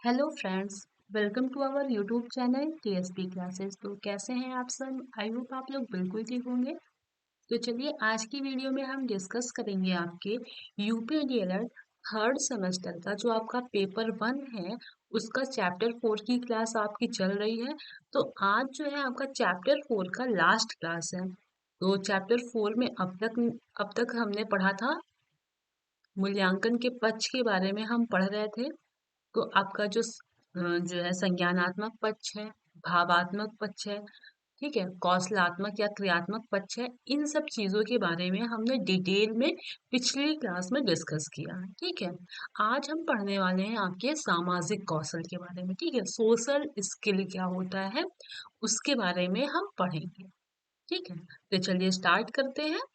Hello friends, welcome to our YouTube channel TSP classes. तो कैसे हैं आप सब? आई होप आप लोग बिल्कुल ठीक होंगे। तो चलिए आज की वीडियो में हम डिस्कस करेंगे आपके यूपी डीएलएड थर्ड सेमेस्टर का जो आपका पेपर 1 है, उसका चैप्टर 4 की क्लास आपकी चल रही है। तो आज जो है आपका चैप्टर 4 का लास्ट क्लास है। तो चैप्टर 4 में अब तक हमने पढ़ा था मूल्यांकन के पक्ष के बारे में हम पढ़ रहे थे। तो आपका जो है संज्ञानात्मक पक्ष है, भावात्मक पक्ष है, ठीक है, कौशलात्मक या क्रियात्मक पक्ष है, इन सब चीजों के बारे में हमने डिटेल में पिछली क्लास में डिस्कस किया है। ठीक है, आज हम पढ़ने वाले हैं आपके सामाजिक कौशल के बारे में। ठीक है, सोशल स्किल क्या होता है उसके बारे में हम पढ़ेंगे। ठीक है, तो चलिए स्टार्ट करते हैं।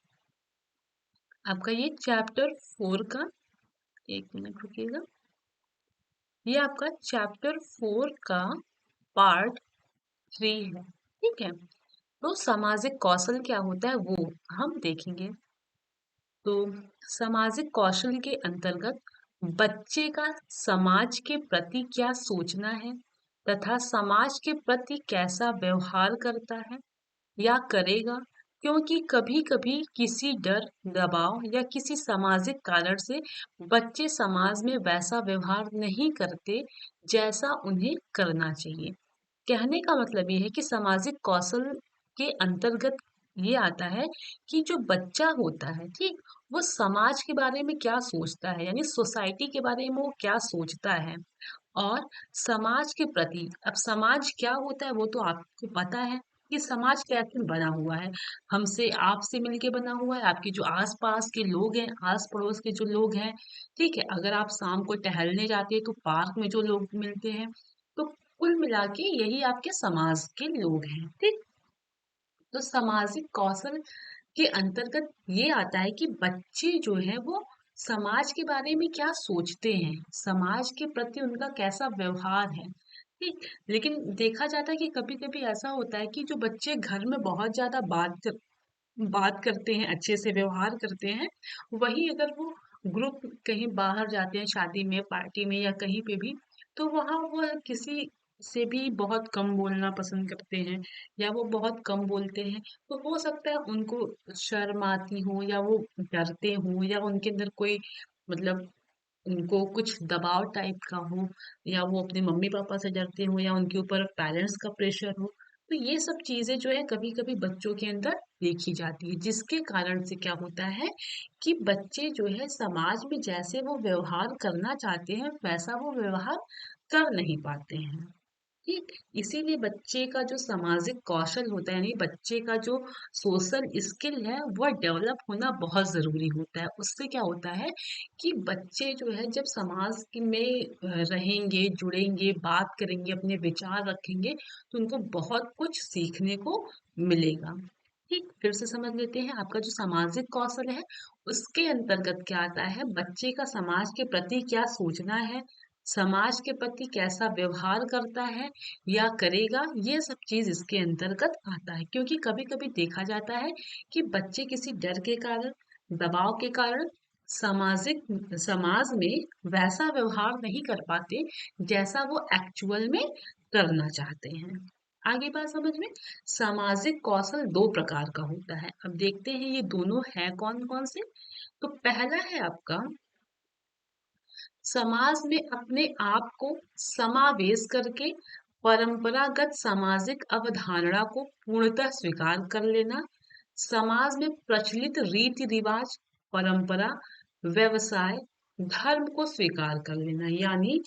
आपका ये चैप्टर 4 का, एक मिनट रुकिएगा, ये आपका चैप्टर 4 का पार्ट 3 है। ठीक है, तो सामाजिक कौशल क्या होता है वो हम देखेंगे। तो सामाजिक कौशल के अंतर्गत बच्चे का समाज के प्रति क्या सोचना है तथा समाज के प्रति कैसा व्यवहार करता है या करेगा, क्योंकि कभी कभी किसी डर, दबाव या किसी सामाजिक कारण से बच्चे समाज में वैसा व्यवहार नहीं करते जैसा उन्हें करना चाहिए। कहने का मतलब ये है कि सामाजिक कौशल के अंतर्गत ये आता है कि जो बच्चा होता है, ठीक, वो समाज के बारे में क्या सोचता है, यानी सोसाइटी के बारे में वो क्या सोचता है। और समाज के प्रति, अब समाज क्या होता है वो तो आपको पता है कि समाज कैसे बना हुआ है। हमसे, आपसे मिलके बना हुआ है, आपके जो आस पास के लोग हैं, आस पड़ोस के जो लोग हैं। ठीक है, अगर आप शाम को टहलने जाते हैं तो पार्क में जो लोग मिलते हैं, तो कुल मिला के यही आपके समाज के लोग हैं। ठीक, तो सामाजिक कौशल के अंतर्गत ये आता है कि बच्चे जो है वो समाज के बारे में क्या सोचते हैं, समाज के प्रति उनका कैसा व्यवहार है। ठीक, लेकिन देखा जाता है कि कभी कभी ऐसा होता है कि जो बच्चे घर में बहुत ज्यादा बात करते हैं, अच्छे से व्यवहार करते हैं, वही अगर वो ग्रुप कहीं बाहर जाते हैं, शादी में, पार्टी में या कहीं पे भी, तो वहाँ वो किसी से भी बहुत कम बोलना पसंद करते हैं या वो बहुत कम बोलते हैं। तो हो सकता है उनको शर्म आती हो या वो डरते हो या उनके अंदर कोई, मतलब उनको कुछ दबाव टाइप का हो, या वो अपने मम्मी पापा से डरते हो या उनके ऊपर पेरेंट्स का प्रेशर हो। तो ये सब चीजें जो है कभी कभी बच्चों के अंदर देखी जाती है, जिसके कारण से क्या होता है कि बच्चे जो है समाज में जैसे वो व्यवहार करना चाहते हैं वैसा वो व्यवहार कर नहीं पाते हैं। ठीक, इसीलिए बच्चे का जो सामाजिक कौशल होता है, यानी बच्चे का जो सोशल स्किल है, वह डेवलप होना बहुत जरूरी होता है। उससे क्या होता है कि बच्चे जो है जब समाज में रहेंगे, जुड़ेंगे, बात करेंगे, अपने विचार रखेंगे, तो उनको बहुत कुछ सीखने को मिलेगा। ठीक, फिर से समझ लेते हैं आपका जो सामाजिक कौशल है उसके अंतर्गत क्या आता है, बच्चे का समाज के प्रति क्या सोचना है, समाज के प्रति कैसा व्यवहार करता है या करेगा, ये सब चीज इसके अंतर्गत आता है। क्योंकि कभी कभी देखा जाता है कि बच्चे किसी डर के कारण, दबाव के कारण सामाजिक समाज में वैसा व्यवहार नहीं कर पाते जैसा वो एक्चुअल में करना चाहते हैं। आगे बात समझ में। सामाजिक कौशल दो प्रकार का होता है। अब देखते हैं ये दोनों है कौन कौन से। तो पहला है आपका समाज में अपने आप को समावेश करके परंपरागत सामाजिक अवधारणा को पूर्णतः स्वीकार कर लेना, समाज में प्रचलित रीति रिवाज, परंपरा, व्यवसाय, धर्म को स्वीकार कर लेना। यानी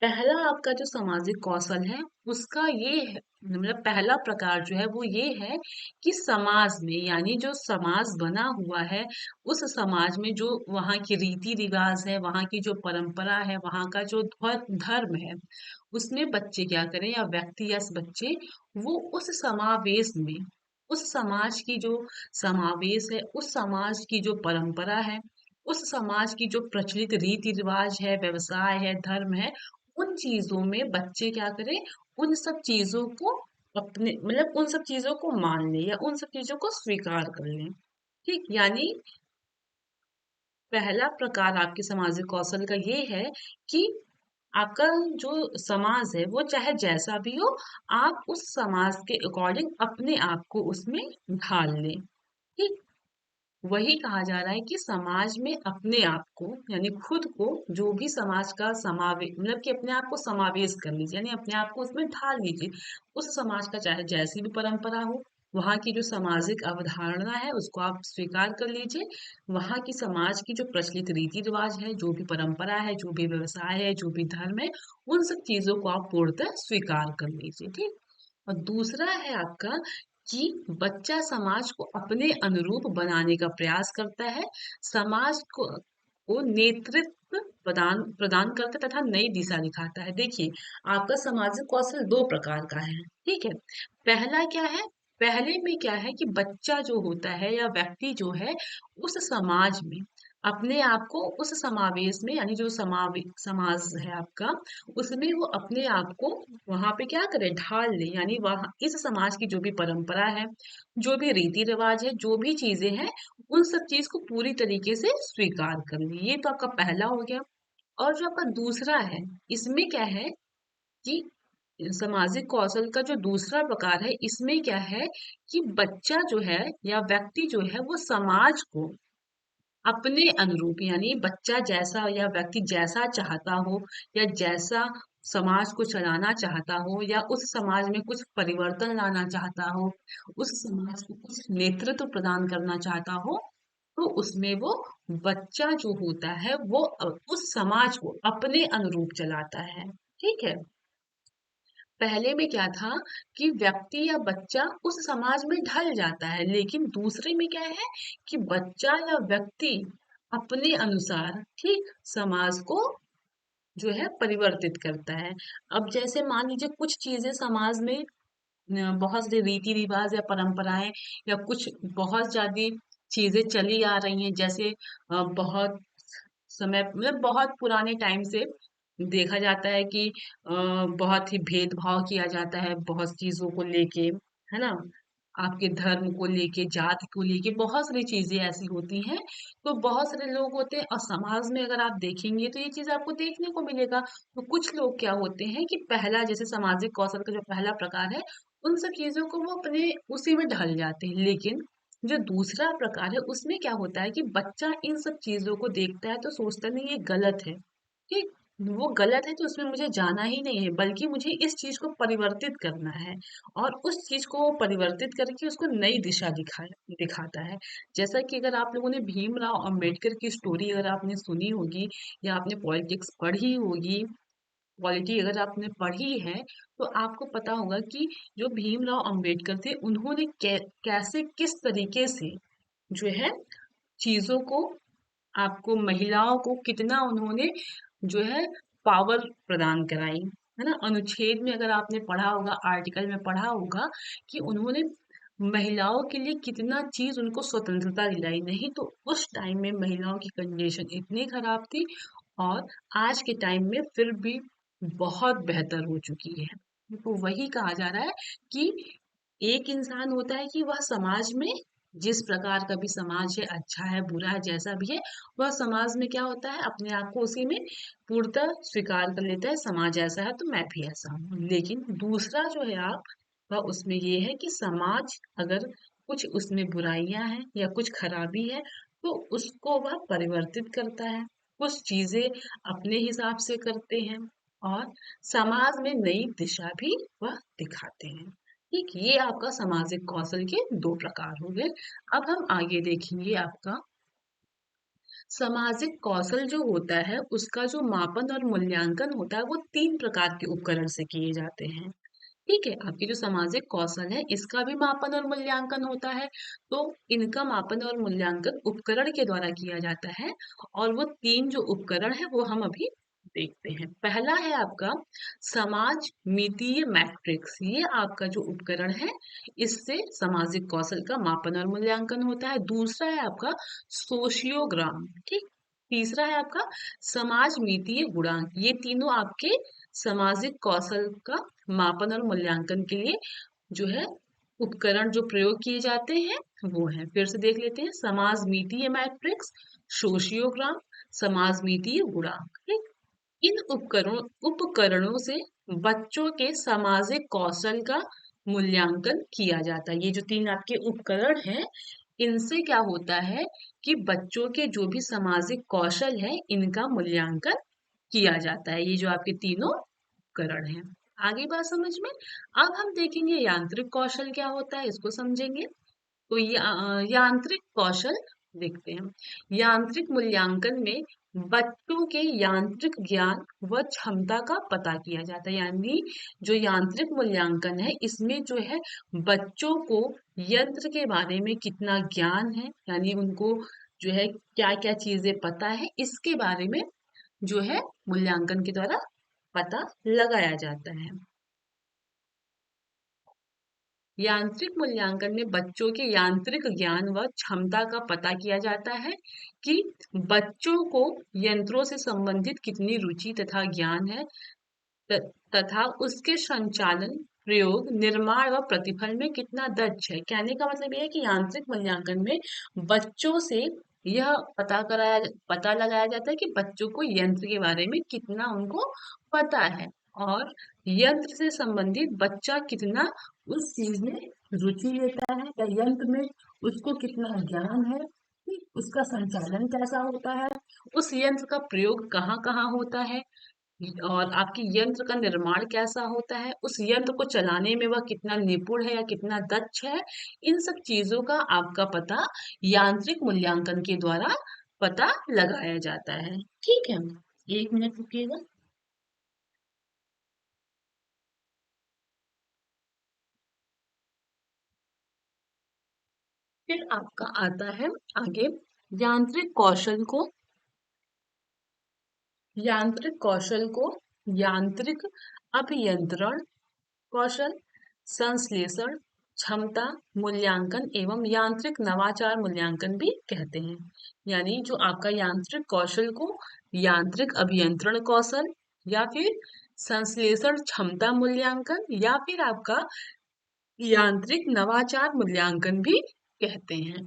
पहला आपका जो सामाजिक कौशल है उसका ये है, मतलब पहला प्रकार जो है वो ये है कि समाज में, यानी जो समाज बना हुआ है, उस समाज में जो वहाँ की रीति रिवाज है, वहाँ की जो परंपरा है, वहाँ का जो धर्म है, उसमें बच्चे क्या करें या व्यक्ति या बच्चे वो उस समावेश में, उस समाज की जो समावेश है, उस समाज की जो परंपरा है, उस समाज की जो प्रचलित रीति रिवाज है, व्यवसाय है, धर्म है, उन चीजों में बच्चे क्या करें, उन सब चीजों को अपने, मतलब उन सब चीजों को मान ले या उन सब चीजों को स्वीकार कर लें। ठीक, यानी पहला प्रकार आपके सामाजिक कौशल का ये है कि आपका जो समाज है वो चाहे जैसा भी हो, आप उस समाज के अकॉर्डिंग अपने आप को उसमें ढाल लें। ठीक, वही कहा जा रहा है कि समाज में अपने आप को यानी खुद को जो भी समाज का समावेश मतलब कि अपने आप को समावेश कर लीजिए, यानी अपने आप को उसमें ढाल लीजिए। उस समाज का चाहे जैसी भी परंपरा हो, वहाँ की जो सामाजिक अवधारणा है उसको आप स्वीकार कर लीजिए। वहाँ की समाज की जो प्रचलित रीति रिवाज है, जो भी परंपरा है, जो भी व्यवसाय है, जो भी धर्म है, उन सब चीजों को आप पूर्णतः स्वीकार कर लीजिए। ठीक, और दूसरा है आपका कि बच्चा समाज को अपने अनुरूप बनाने का प्रयास करता है, समाज को नेतृत्व प्रदान प्रदान करता है तथा नई दिशा दिखाता है। देखिए, आपका सामाजिक कौशल दो प्रकार का है। ठीक है, पहला क्या है, पहले में क्या है कि बच्चा जो होता है या व्यक्ति जो है उस समाज में अपने आप को उस समावेश में यानी जो समाज है आपका, उसमें वो अपने आप को वहां पे क्या करे, ढाल ले, यानी वहां इस समाज की जो भी परंपरा है, जो भी रीति रिवाज है, जो भी चीजें हैं, उन सब चीज को पूरी तरीके से स्वीकार कर ले। ये तो आपका पहला हो गया। और जो आपका दूसरा है, इसमें क्या है कि सामाजिक कौशल का जो दूसरा प्रकार है, इसमें क्या है कि बच्चा जो है या व्यक्ति जो है वो समाज को अपने अनुरूप यानी बच्चा जैसा या व्यक्ति जैसा चाहता हो या जैसा समाज को चलाना चाहता हो या उस समाज में कुछ परिवर्तन लाना चाहता हो, उस समाज को कुछ नेतृत्व प्रदान करना चाहता हो, तो उसमें वो बच्चा जो होता है वो उस समाज को अपने अनुरूप चलाता है। ठीक है, पहले में क्या था कि व्यक्ति या बच्चा उस समाज में ढल जाता है, लेकिन दूसरे में क्या है कि बच्चा या व्यक्ति अपने अनुसार ठीक समाज को जो है परिवर्तित करता है। अब जैसे मान लीजिए कुछ चीजें समाज में बहुत से रीति रिवाज या परंपराएं या कुछ बहुत ज्यादा चीजें चली आ रही हैं, जैसे बहुत समय मतलब बहुत पुराने टाइम से देखा जाता है कि बहुत ही भेदभाव किया जाता है बहुत चीजों को लेके, है ना, आपके धर्म को लेके, जाति को लेके बहुत सारी चीजें ऐसी होती हैं। तो बहुत सारे लोग होते हैं और समाज में अगर आप देखेंगे तो ये चीज आपको देखने को मिलेगा। तो कुछ लोग क्या होते हैं कि पहला जैसे सामाजिक कौशल का जो पहला प्रकार है, उन सब चीजों को वो अपने उसी में ढल जाते हैं। लेकिन जो दूसरा प्रकार है उसमें क्या होता है कि बच्चा इन सब चीजों को देखता है तो सोचता नहीं ये गलत है। ठीक, वो गलत है तो उसमें मुझे जाना ही नहीं है, बल्कि मुझे इस चीज को परिवर्तित करना है। और उस चीज को वो परिवर्तित करके उसको नई दिशा दिखाता है। जैसा कि अगर आप लोगों ने भीमराव अंबेडकर की स्टोरी अगर आपने सुनी होगी या आपने पॉलिटिक्स पढ़ी होगी, पॉलिटी अगर आपने पढ़ी है, तो आपको पता होगा कि जो भीमराव अंबेडकर थे उन्होंने कैसे किस तरीके से जो है चीजों को, आपको महिलाओं को कितना उन्होंने जो है पावर प्रदान कराई, है ना। अनुच्छेद में अगर आपने पढ़ा होगा, आर्टिकल में पढ़ा होगा कि उन्होंने महिलाओं के लिए कितना चीज उनको स्वतंत्रता दिलाई। नहीं तो उस टाइम में महिलाओं की कंडीशन इतनी खराब थी, और आज के टाइम में फिर भी बहुत बेहतर हो चुकी है। तो वही कहा जा रहा है कि एक इंसान होता है कि वह समाज में जिस प्रकार का भी समाज है, अच्छा है बुरा है जैसा भी है, वह समाज में क्या होता है अपने आप को उसी में पूर्णतः स्वीकार कर लेता है, समाज ऐसा है तो मैं भी ऐसा हूँ। लेकिन दूसरा जो है आप, वह उसमें ये है कि समाज अगर कुछ उसमें बुराइयां हैं या कुछ खराबी है तो उसको वह परिवर्तित करता है, कुछ चीजें अपने हिसाब से करते हैं और समाज में नई दिशा भी वह दिखाते हैं। ठीक, ये आपका सामाजिक कौशल के दो प्रकार हो गए। अब हम आगे देखेंगे आपका सामाजिक कौशल जो होता है उसका जो मापन और मूल्यांकन होता है वो तीन प्रकार के उपकरण से किए जाते हैं। ठीक है, आपके जो सामाजिक कौशल है इसका भी मापन और मूल्यांकन होता है। तो इनका मापन और मूल्यांकन उपकरण के द्वारा किया जाता है, और वो तीन जो उपकरण है वो हम अभी देखते हैं। पहला है आपका समाज मितीय मैट्रिक्स, ये आपका जो उपकरण है इससे सामाजिक कौशल का मापन और मूल्यांकन होता है। दूसरा है आपका सोशियोग्राम, ठीक। तीसरा है आपका समाज मितीय गुणांक। ये तीनों आपके सामाजिक कौशल का मापन और मूल्यांकन के लिए जो है उपकरण जो प्रयोग किए जाते हैं वो है। फिर से देख लेते हैं, समाज मितीय मैट्रिक्स, सोशियोग्राम, समाज मितीय गुणांक। ठीक, इन उपकरणों से बच्चों के सामाजिक कौशल का मूल्यांकन किया जाता है। ये जो 3 आपके उपकरण हैं, इनसे क्या होता है कि बच्चों के जो भी सामाजिक कौशल है, इनका मूल्यांकन किया जाता है। ये जो आपके तीनों उपकरण हैं। आगे बात समझ में? अब हम देखेंगे यांत्रिक कौशल क्या होता है, इसको समझेंगे। तो यांत्रिक कौशल देखते हैं। यांत्रिक मूल्यांकन में बच्चों के यांत्रिक ज्ञान व क्षमता का पता किया जाता है। यानी जो यांत्रिक मूल्यांकन है, इसमें जो है बच्चों को यंत्र के बारे में कितना ज्ञान है, यानी उनको जो है क्या क्या चीजें पता है, इसके बारे में जो है मूल्यांकन के द्वारा पता लगाया जाता है। यांत्रिक मूल्यांकन में बच्चों के यांत्रिक ज्ञान व क्षमता का पता किया जाता है कि बच्चों को यंत्रों से संबंधित कितनी रुचि तथा ज्ञान है, तथा उसके संचालन, प्रयोग, निर्माण व प्रतिफल में कितना दक्ष है। कहने का मतलब यह है कि यांत्रिक मूल्यांकन में बच्चों से यह पता लगाया जाता है कि बच्चों को यंत्र के बारे में कितना उनको पता है, और यंत्र से संबंधित बच्चा कितना उस चीज में रुचि लेता है, या यंत्र में उसको कितना ज्ञान है कि उसका संचालन कैसा होता है, उस यंत्र का प्रयोग कहाँ कहाँ होता है, और आपकी यंत्र का निर्माण कैसा होता है, उस यंत्र को चलाने में वह कितना निपुण है या कितना दक्ष है। इन सब चीजों का आपका पता यांत्रिक मूल्यांकन के द्वारा पता लगाया जाता है। ठीक है, 1 मिनट रुकिएगा। फिर आपका आता है आगे यांत्रिक कौशल को यांत्रिक कौशल को यांत्रिक अभियंत्रण कौशल, संश्लेषण क्षमता मूल्यांकन एवं यांत्रिक नवाचार मूल्यांकन भी कहते हैं। यानी जो आपका यांत्रिक कौशल को यांत्रिक अभियंत्रण कौशल, या फिर संश्लेषण क्षमता मूल्यांकन, या फिर आपका यांत्रिक नवाचार मूल्यांकन भी कहते हैं।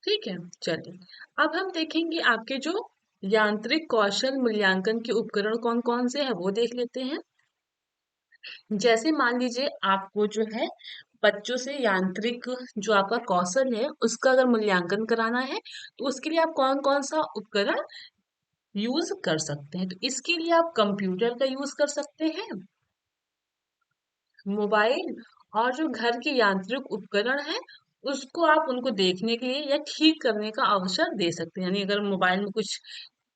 ठीक है, चलिए अब हम देखेंगे आपके जो यांत्रिक कौशल मूल्यांकन के उपकरण कौन कौन से हैं, वो देख लेते हैं। जैसे मान लीजिए आपको जो है बच्चों से यांत्रिक जो आपका कौशल है उसका अगर मूल्यांकन कराना है, तो उसके लिए आप कौन कौन सा उपकरण यूज कर सकते हैं। तो इसके लिए आप कंप्यूटर का यूज कर सकते हैं, मोबाइल, और जो घर के यांत्रिक उपकरण है उसको आप उनको देखने के लिए या ठीक करने का अवसर दे सकते हैं। यानी अगर मोबाइल में कुछ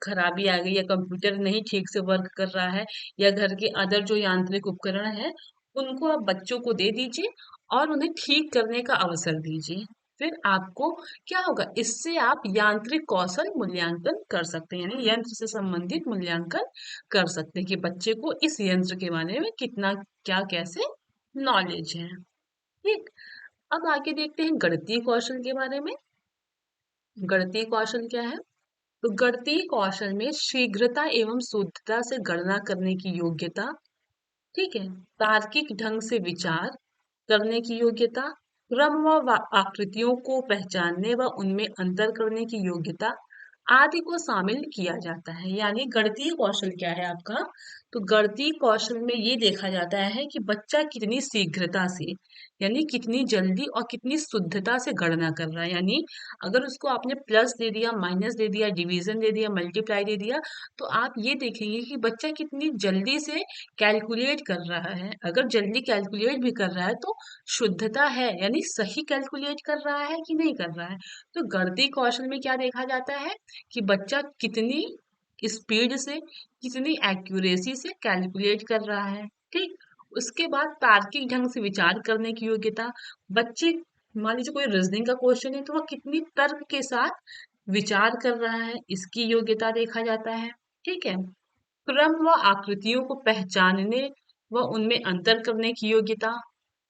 खराबी आ गई, या कंप्यूटर नहीं ठीक से वर्क कर रहा है, या घर के अदर जो यांत्रिक उपकरण है उनको आप बच्चों को दे दीजिए और उन्हें ठीक करने का अवसर दीजिए। फिर आपको क्या होगा, इससे आप यांत्रिक कौशल मूल्यांकन कर सकते हैं, यानी यंत्र से संबंधित मूल्यांकन कर सकते हैं कि बच्चे को इस यंत्र के बारे में कितना क्या कैसे नॉलेज है। ठीक, अब आगे देखते हैं गणितीय कौशल के बारे में। गणितीय कौशल क्या है? तो गणितीय कौशल में शीघ्रता एवं शुद्धता से गणना करने की योग्यता, ठीक है, तार्किक ढंग से विचार करने की योग्यता, क्रम व आकृतियों को पहचानने व उनमें अंतर करने की योग्यता आदि को शामिल किया जाता है। यानी गणितीय कौशल क्या है आपका? तो गणितीय कौशल में ये देखा जाता है कि बच्चा कितनी शीघ्रता से, यानी कितनी जल्दी और कितनी शुद्धता से गणना कर रहा है। यानी अगर उसको आपने प्लस दे दिया, माइनस दे दिया, डिवीजन दे दिया, मल्टीप्लाई दे दिया, तो आप ये देखेंगे कि बच्चा कितनी जल्दी से कैलकुलेट कर रहा है। अगर जल्दी कैलकुलेट भी कर रहा है तो शुद्धता है, यानी सही कैलकुलेट कर रहा है कि नहीं कर रहा है। तो गणितीय कौशल में क्या देखा जाता है कि बच्चा कितनी स्पीड से, कितनी एक्यूरेसी से कैलकुलेट कर रहा है। ठीक, उसके बाद तार्किक ढंग से विचार करने की योग्यता, बच्चे मान लीजिए कोई रीजनिंग का क्वेश्चन है तो वह कितनी तर्क के साथ विचार कर रहा है, इसकी योग्यता देखा जाता है। ठीक है, क्रम व आकृतियों को पहचानने व उनमें अंतर करने की योग्यता,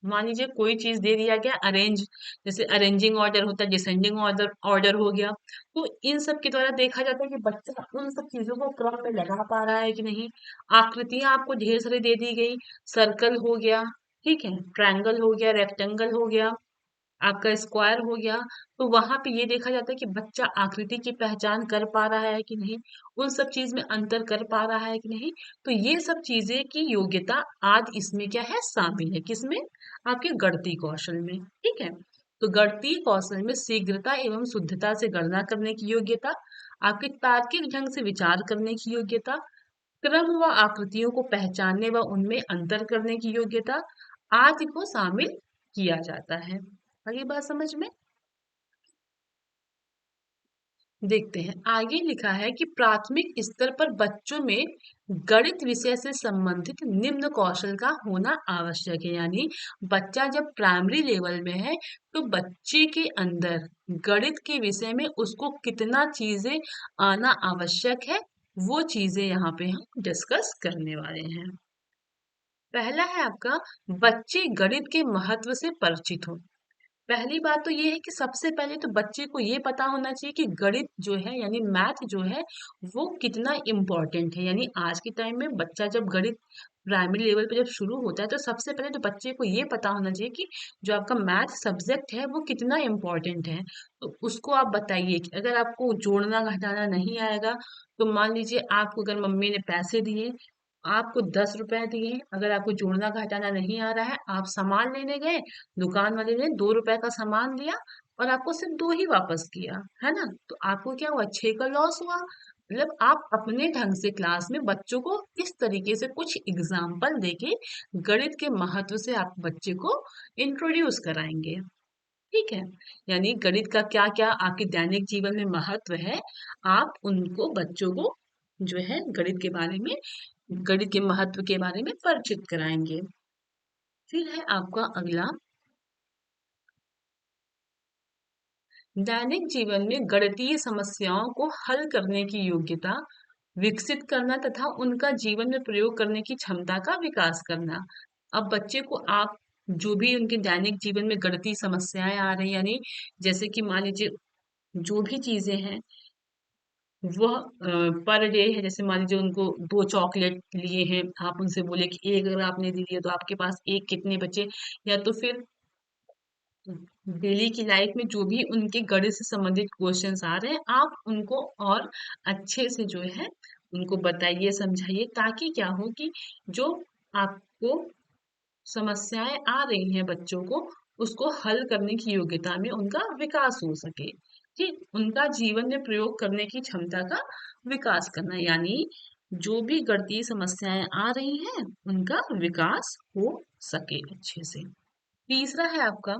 मान लीजिए कोई चीज दे दिया गया अरेंज, जैसे अरेंजिंग ऑर्डर होता है, डिसेंडिंग ऑर्डर ऑर्डर हो गया, तो इन सब के द्वारा देखा जाता है कि बच्चा उन सब चीजों को क्रम में लगा पा रहा है कि नहीं। आकृतियां आपको ढेर सारी दे दी गई, सर्कल हो गया, ठीक है, ट्रायंगल हो गया, रेक्टेंगल हो गया, आपका स्क्वायर हो गया, तो वहां पे ये देखा जाता है कि बच्चा आकृति की पहचान कर पा रहा है कि नहीं, उन सब चीज में अंतर कर पा रहा है कि नहीं। तो ये सब चीजें की योग्यता आज इसमें क्या है, शामिल है, किसमें, आपके गणितीय कौशल में। ठीक है, तो गणितीय कौशल में शीघ्रता एवं शुद्धता से गणना करने की योग्यता, आपके तार्किक ढंग से विचार करने की योग्यता, क्रम व आकृतियों को पहचानने व उनमें अंतर करने की योग्यता आदि को शामिल किया जाता है। आगे बात समझ में। देखते हैं, आगे लिखा है कि प्राथमिक स्तर पर बच्चों में गणित विषय से संबंधित निम्न कौशल का होना आवश्यक है। यानी बच्चा जब प्राइमरी लेवल में है तो बच्चे के अंदर गणित के विषय में उसको कितना चीजें आना आवश्यक है, वो चीजें यहाँ पे हम डिस्कस करने वाले हैं। पहला है आपका, बच्चे गणित के महत्व से परिचित हो। पहली बात तो ये है कि सबसे पहले तो बच्चे को ये पता होना चाहिए कि गणित जो है यानी मैथ जो है वो कितना इम्पोर्टेंट है। यानी आज के टाइम में बच्चा जब गणित प्राइमरी लेवल पे जब शुरू होता है तो सबसे पहले तो बच्चे को ये पता होना चाहिए कि जो आपका मैथ सब्जेक्ट है वो कितना इम्पोर्टेंट है। तो उसको आप बताइए कि अगर आपको जोड़ना घटाना नहीं आएगा, तो मान लीजिए आपको अगर मम्मी ने पैसे दिए, आपको 10 रुपए दिए, अगर आपको जोड़ना घटाना नहीं आ रहा है, आप सामान लेने गए, दुकान वाले ने 2 रुपए का सामान दिया और आपको सिर्फ दो ही वापस किया, है ना। तो आपको क्या हुआ, 6 का लॉस हुआ। मतलब आप अपने ढंग से क्लास में बच्चों को इस तरीके से कुछ एग्जाम्पल देके गणित के महत्व से आप बच्चे को इंट्रोड्यूस कराएंगे। ठीक है, यानी गणित का क्या क्या आपके दैनिक जीवन में महत्व है, आप उनको बच्चों को जो है गणित के बारे में, गणित के महत्व के बारे में परिचित कराएंगे। फिर है आपका अगला, दैनिक जीवन में गणितीय समस्याओं को हल करने की योग्यता विकसित करना तथा उनका जीवन में प्रयोग करने की क्षमता का विकास करना। अब बच्चे को आप जो भी उनके दैनिक जीवन में गणितीय समस्याएं आ रही, यानी जैसे कि मान लीजिए जो भी चीजें हैं वह पर डे है, जैसे मान लीजिए उनको 2 चॉकलेट लिए हैं, आप उनसे बोले कि एक अगर आपने दी है तो आपके पास एक कितने बचे, या तो फिर डेली की लाइफ में जो भी उनके गणित से संबंधित क्वेश्चंस आ रहे हैं, आप उनको और अच्छे से जो है उनको बताइए, समझाइए, ताकि क्या हो कि जो आपको समस्याएं आ रही हैं बच्चों को, उसको हल करने की योग्यता में उनका विकास हो सके। ठीक, उनका जीवन में प्रयोग करने की क्षमता का विकास करना, यानी जो भी गणितीय समस्याएं आ रही हैं उनका विकास हो सके अच्छे से। तीसरा है आपका,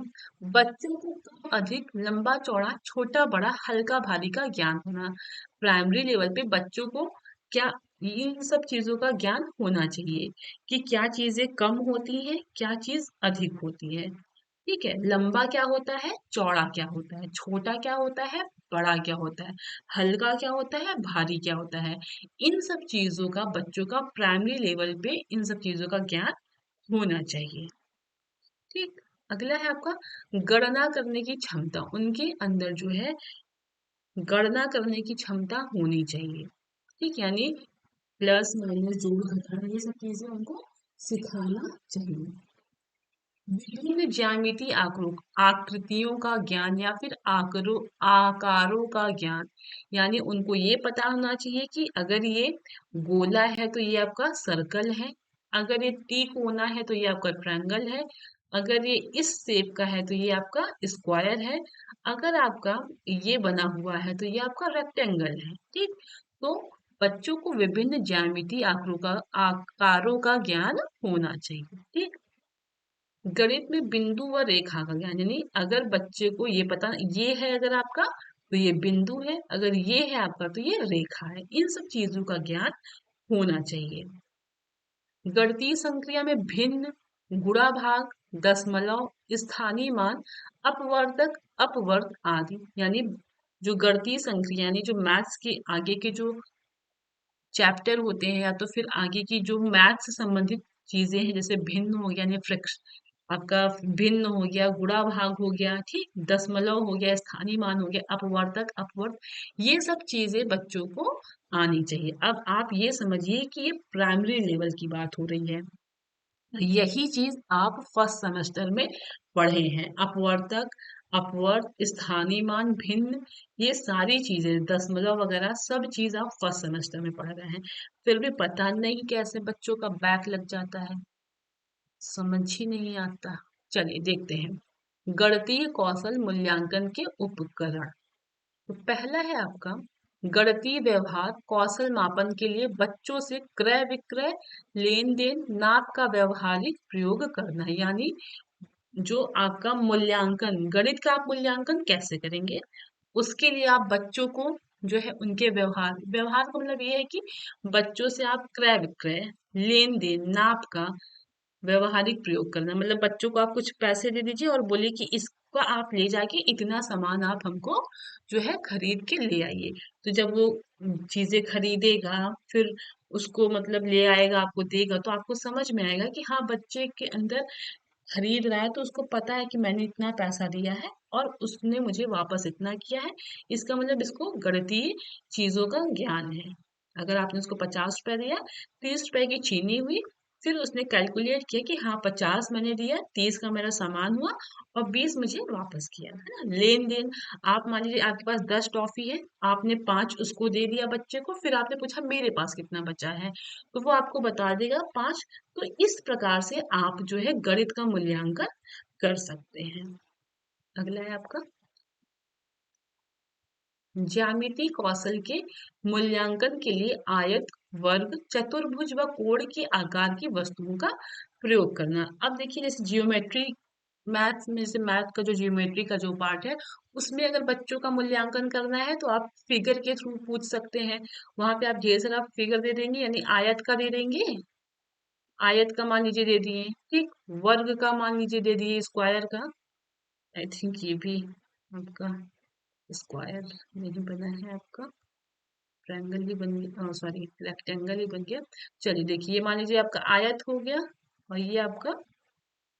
बच्चों को कम अधिक, लंबा चौड़ा, छोटा बड़ा, हल्का भारी का ज्ञान होना। प्राइमरी लेवल पे बच्चों को क्या, इन सब चीजों का ज्ञान होना चाहिए कि क्या चीजें कम होती हैं, क्या चीज अधिक होती है। ठीक है, लंबा क्या होता है, चौड़ा क्या होता है, छोटा क्या होता है, बड़ा क्या होता है, हल्का क्या होता है, भारी क्या होता है। इन सब चीजों का बच्चों का प्राइमरी लेवल पे इन सब चीजों का ज्ञान होना चाहिए। ठीक, अगला है आपका, गणना करने की क्षमता, उनके अंदर जो है गणना करने की क्षमता होनी चाहिए। ठीक, यानी प्लस माइनस जोड़ घटाना ये सब चीजें उनको सिखाना चाहिए। विभिन्न ज्यामितीय आकारों, आकृतियों का ज्ञान या फिर आकारों का ज्ञान, यानी उनको ये पता होना चाहिए कि अगर ये गोला है तो ये आपका सर्कल है, अगर ये त्रिकोना है तो ये आपका ट्रायंगल है, अगर ये इस शेप का है तो ये आपका स्क्वायर है, अगर आपका ये बना हुआ है तो ये आपका रेक्टेंगल है। ठीक, तो बच्चों को विभिन्न ज्यामितीय आकारों का ज्ञान होना चाहिए। ठीक, गणित में बिंदु व रेखा का ज्ञान, यानी अगर बच्चे को ये पता, ये है अगर आपका तो ये बिंदु है, अगर ये है आपका तो ये रेखा है, इन सब चीजों का ज्ञान होना चाहिए। गणितीय संक्रिया में भिन्न, गुणा भाग, दशमलव, स्थानीय मान, अपवर्तक, अपवर्त आदि, यानी जो गणितीय संक्रिया यानी जो मैथ्स के आगे के जो चैप्टर होते हैं या तो फिर आगे की जो मैथ से संबंधित चीजें हैं, जैसे भिन्न हो गया यानी फ्रैक्शन, आपका भिन्न हो गया, गुणा भाग हो गया, ठीक, दशमलव हो गया, स्थानीय मान हो गया, अपवर्तक, अपवर्त, ये सब चीजें बच्चों को आनी चाहिए। अब आप ये समझिए कि ये प्राइमरी लेवल की बात हो रही है, यही चीज आप फर्स्ट सेमेस्टर में पढ़े हैं। अपवर्तक, अपवर्त, स्थानीय मान, भिन्न, ये सारी चीजें दशमलव वगैरह सब चीज आप फर्स्ट सेमेस्टर में पढ़ रहे हैं, फिर भी पता नहीं कैसे बच्चों का बैक लग जाता है, समझ ही नहीं आता। चलिए देखते हैं गणितीय कौशल मूल्यांकन के उपकरण। तो पहला है आपका गणितीय व्यवहार कौशल मापन के लिए बच्चों से क्रय विक्रय, लेन देन, नाप का व्यवहारिक प्रयोग करना, यानी जो आपका मूल्यांकन, गणित का आप मूल्यांकन कैसे करेंगे, उसके लिए आप बच्चों को जो है उनके व्यवहार, व्यवहार का मतलब ये है कि बच्चों से आप क्रय विक्रय, लेन देन, नाप का व्यवहारिक प्रयोग करना, मतलब बच्चों को आप कुछ पैसे दे दीजिए और बोलिए कि इसको आप ले जाके इतना सामान आप हमको जो है खरीद के ले आइए। तो जब वो चीजें खरीदेगा, फिर उसको मतलब ले आएगा, आपको देगा, तो आपको समझ में आएगा कि हाँ बच्चे के अंदर खरीद रहा है तो उसको पता है कि मैंने इतना पैसा दिया है और उसने मुझे वापस इतना किया है, इसका मतलब इसको गणितीय चीजों का ज्ञान है। अगर आपने उसको 50 रुपए दिया, 30 रुपए की चीनी हुई, फिर उसने कैलकुलेट किया कि हाँ 50 मैंने दिया, 30 का मेरा सामान हुआ और 20 मुझे वापस किया, है ना। लेन देन, आप मान लीजिए आपके पास 10 टॉफी है, आपने 5 उसको दे दिया बच्चे को, फिर आपने पूछा मेरे पास कितना बचा है, तो वो आपको बता देगा 5। तो इस प्रकार से आप जो है गणित का मूल्यांकन कर सकते हैं। अगला है आपका ज्यामिति कौशल के मूल्यांकन के लिए आयत, वर्ग, चतुर्भुज व कोण के आकार की वस्तुओं का प्रयोग करना। अब देखिए जैसे जियोमेट्री, मैथ्स में से मैथ का जो जियोमेट्री का जो पार्ट है, उसमें अगर बच्चों का मूल्यांकन करना है तो आप फिगर के थ्रू पूछ सकते हैं। वहां पे आप ढेर सारा फिगर दे देंगे, यानी आयत का दे देंगे, आयत का मान लीजिए दे दिए, ठीक, वर्ग का मान लीजिए दे दिए, स्क्वायर का, आई थिंक ये भी आपका स्क्वायर नहीं बना है, आपका ट्रायंगल ही बन गया, सॉरी रेक्टेंगल ही बन गया। चलिए देखिए, ये मान लीजिए आपका आयत हो गया और ये आपका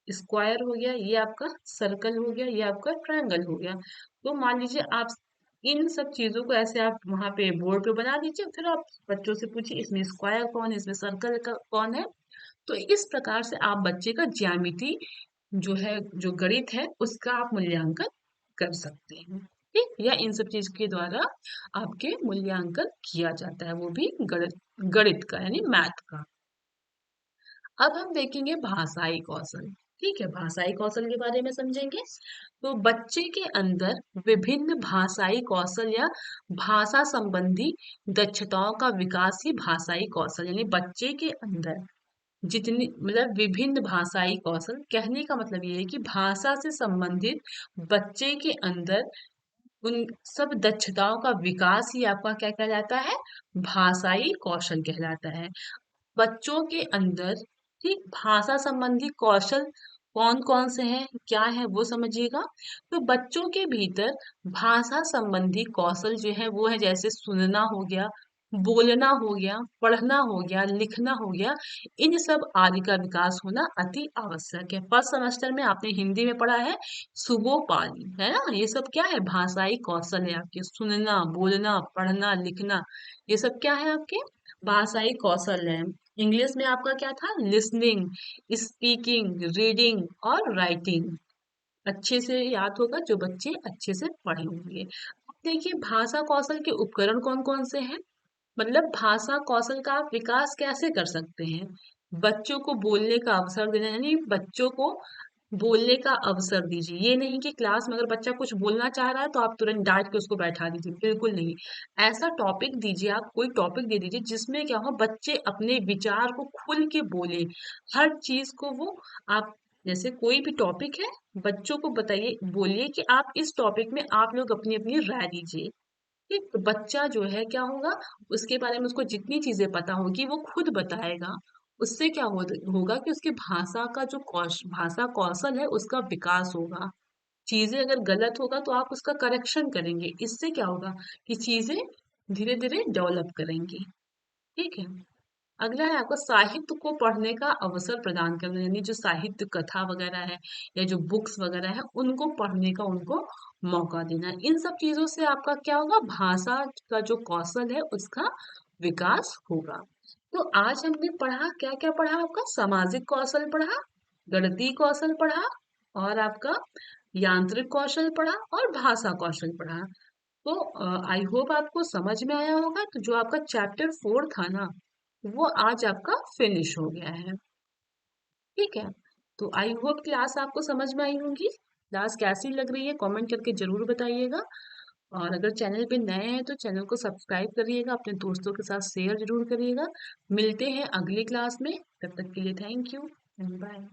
स्क्वायर हो गया, ये आपका सर्कल हो गया, ये आपका ट्रायंगल हो गया। तो मान लीजिए आप इन सब चीजों को ऐसे आप वहां पे बोर्ड पे बना दीजिए, फिर आप बच्चों से पूछिए इसमें स्क्वायर कौन है, इसमें सर्कल का कौन है। तो इस प्रकार से आप बच्चे का ज्यामिति जो है, जो गणित है, उसका आप मूल्यांकन कर सकते हैं, ठीक, या इन सब चीज के द्वारा आपके मूल्यांकन किया जाता है, वो भी गणित, गणित का यानी मैथ का। अब हम देखेंगे भाषाई कौशल, ठीक है, भाषाई कौशल के बारे में समझेंगे। तो बच्चे के अंदर विभिन्न भाषाई कौशल या भाषा संबंधी दक्षताओं का विकास ही भाषाई कौशल, यानी बच्चे के अंदर जितनी मतलब विभिन्न भाषाई कौशल, कहने का मतलब ये है कि भाषा से संबंधित बच्चे के अंदर उन सब दक्षताओं का विकास ही आपका क्या कहलाता है, भाषाई कौशल कहलाता है। बच्चों के अंदर, ठीक, भाषा संबंधी कौशल कौन कौन से हैं, क्या है वो समझिएगा। तो बच्चों के भीतर भाषा संबंधी कौशल जो है वो है, जैसे सुनना हो गया, बोलना हो गया, पढ़ना हो गया, लिखना हो गया, इन सब आदि का विकास होना अति आवश्यक है। फर्स्ट सेमेस्टर में आपने हिंदी में पढ़ा है सुबोपाली, है ना, ये सब क्या है, भाषाई कौशल है आपके, सुनना, बोलना, पढ़ना, लिखना, ये सब क्या है आपके भाषाई कौशल है। इंग्लिश में आपका क्या था, लिसनिंग, स्पीकिंग, रीडिंग और राइटिंग। अच्छे से याद होगा जो बच्चे अच्छे से पढ़े होंगे। अब देखिए भाषा कौशल के उपकरण कौन कौन से हैं, मतलब भाषा कौशल का आप विकास कैसे कर सकते हैं। बच्चों को बोलने का अवसर देना, यानी बच्चों को बोलने का अवसर दीजिए। ये नहीं कि क्लास में अगर बच्चा कुछ बोलना चाह रहा है तो आप तुरंत डांट के उसको बैठा दीजिए, बिल्कुल नहीं। ऐसा टॉपिक दीजिए, आप कोई टॉपिक दे दीजिए जिसमें क्या हो, बच्चे अपने विचार को खुल के बोले, हर चीज को वो, आप जैसे कोई भी टॉपिक है, बच्चों को बताइए, बोलिए कि आप इस टॉपिक में आप लोग अपनी अपनी राय दीजिए। ठीक, तो बच्चा जो है क्या होगा, उसके बारे में उसको जितनी चीजें पता होगी वो खुद बताएगा। उससे क्या होगा कि उसकी भाषा का जो भाषा कौशल है उसका विकास होगा। चीजें अगर गलत होगा तो आप उसका करेक्शन करेंगे, इससे क्या होगा कि चीजें धीरे धीरे डेवलप करेंगी, ठीक है। अगला है आपका साहित्य को पढ़ने का अवसर प्रदान करना, यानी जो साहित्य कथा वगैरह है या जो बुक्स वगैरह है उनको पढ़ने का उनको मौका देना। इन सब चीजों से आपका क्या होगा, भाषा का जो कौशल है उसका विकास होगा। तो आज हमने पढ़ा, क्या क्या पढ़ा, आपका सामाजिक कौशल पढ़ा, गणितीय कौशल पढ़ा, और आपका यांत्रिक कौशल पढ़ा और भाषा कौशल पढ़ा। तो आई होप आपको समझ में आया होगा। तो जो आपका चैप्टर 4 था ना, वो आज आपका फिनिश हो गया है। ठीक है, तो आई होप क्लास आपको समझ में आई होगी। क्लास कैसी लग रही है कमेंट करके जरूर बताइएगा। और अगर चैनल पे नए हैं तो चैनल को सब्सक्राइब करिएगा, अपने दोस्तों के साथ शेयर जरूर करिएगा। मिलते हैं अगली क्लास में, तब तक के लिए थैंक यू एंड बाय।